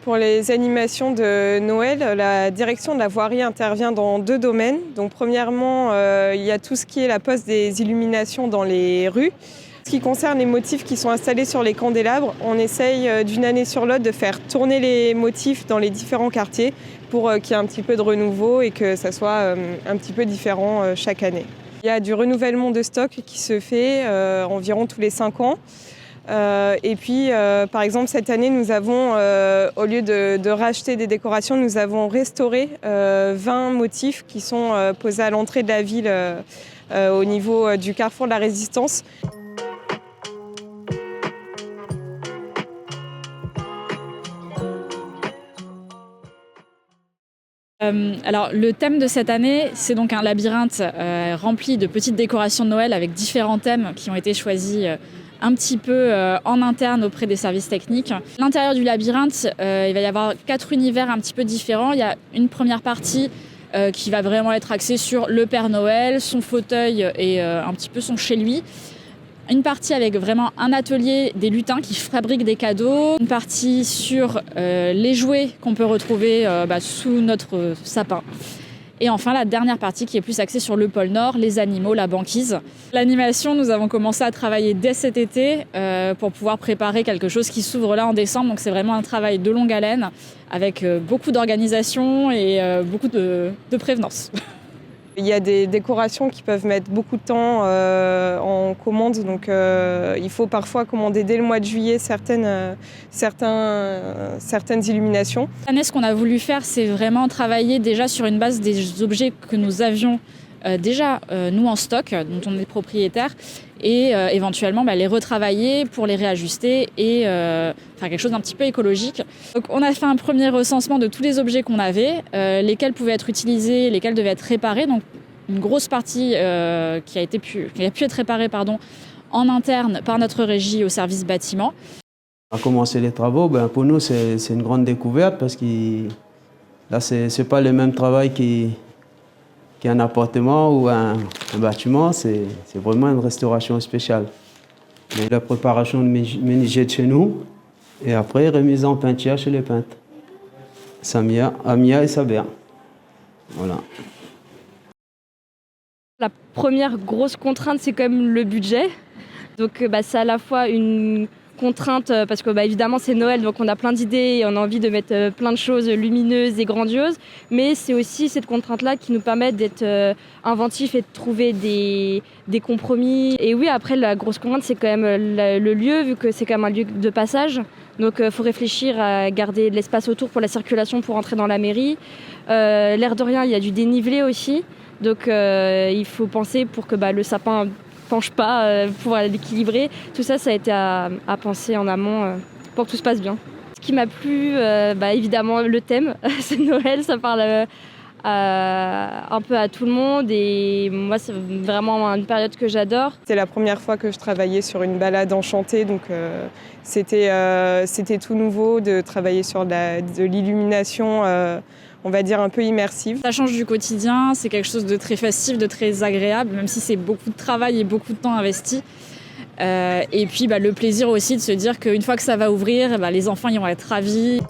Pour les animations de Noël, la direction de la voirie intervient dans 2 domaines. Donc, premièrement, il y a tout ce qui est la pose des illuminations dans les rues. Ce qui concerne les motifs qui sont installés sur les candélabres, on essaye d'une année sur l'autre de faire tourner les motifs dans les différents quartiers pour qu'il y ait un petit peu de renouveau et que ça soit un petit peu différent chaque année. Il y a du renouvellement de stock qui se fait environ tous les 5 ans. Et puis, par exemple, cette année, nous avons, au lieu de racheter des décorations, nous avons restauré 20 motifs qui sont posés à l'entrée de la ville au niveau du carrefour de la Résistance. Alors le thème de cette année, c'est donc un labyrinthe rempli de petites décorations de Noël avec différents thèmes qui ont été choisis un petit peu en interne auprès des services techniques. À l'intérieur du labyrinthe, il va y avoir 4 univers un petit peu différents. Il y a une première partie qui va vraiment être axée sur le Père Noël, son fauteuil et un petit peu son chez lui. Une partie avec vraiment un atelier des lutins qui fabriquent des cadeaux. Une partie sur les jouets qu'on peut retrouver sous notre sapin. Et enfin, la dernière partie qui est plus axée sur le pôle Nord, les animaux, la banquise. L'animation, nous avons commencé à travailler dès cet été pour pouvoir préparer quelque chose qui s'ouvre là en décembre. Donc c'est vraiment un travail de longue haleine avec beaucoup d'organisation et beaucoup de prévenance. Il y a des décorations qui peuvent mettre beaucoup de temps en commande, donc il faut parfois commander dès le mois de juillet certaines illuminations. Cette année, ce qu'on a voulu faire, c'est vraiment travailler déjà sur une base des objets que nous avions déjà nous en stock, dont on est propriétaire, et éventuellement les retravailler pour les réajuster et faire quelque chose d'un petit peu écologique. Donc on a fait un premier recensement de tous les objets qu'on avait, lesquels pouvaient être utilisés, lesquels devaient être réparés. Donc une grosse partie qui a pu être réparée en interne par notre régie au service bâtiment. On a commencé les travaux, pour nous c'est une grande découverte parce que là c'est pas le même travail qu'un appartement ou un bâtiment, c'est vraiment une restauration spéciale. Mais la préparation de menuisier de chez nous et après remise en peinture chez les peintres. Amia et Sabia. Voilà. La première grosse contrainte, c'est quand même le budget. Donc c'est à la fois une contrainte parce que évidemment c'est Noël, donc on a plein d'idées et on a envie de mettre plein de choses lumineuses et grandioses, mais c'est aussi cette contrainte-là qui nous permet d'être inventifs et de trouver des compromis. Et oui, après la grosse contrainte, c'est quand même le lieu, vu que c'est quand même un lieu de passage. Donc il faut réfléchir à garder de l'espace autour pour la circulation, pour entrer dans la mairie. L'air de rien, il y a du dénivelé aussi, donc il faut penser pour que le sapin penche pas, pour l'équilibrer. Tout ça, ça a été à penser en amont pour que tout se passe bien. Ce qui m'a plu, évidemment, le thème, c'est Noël, ça parle un peu à tout le monde et moi, c'est vraiment une période que j'adore. C'était la première fois que je travaillais sur une balade enchantée, donc c'était tout nouveau de travailler sur de l'illumination on va dire un peu immersive. Ça change du quotidien, c'est quelque chose de très festif, de très agréable, même si c'est beaucoup de travail et beaucoup de temps investi. Et puis le plaisir aussi de se dire qu'une fois que ça va ouvrir, les enfants ils vont être ravis.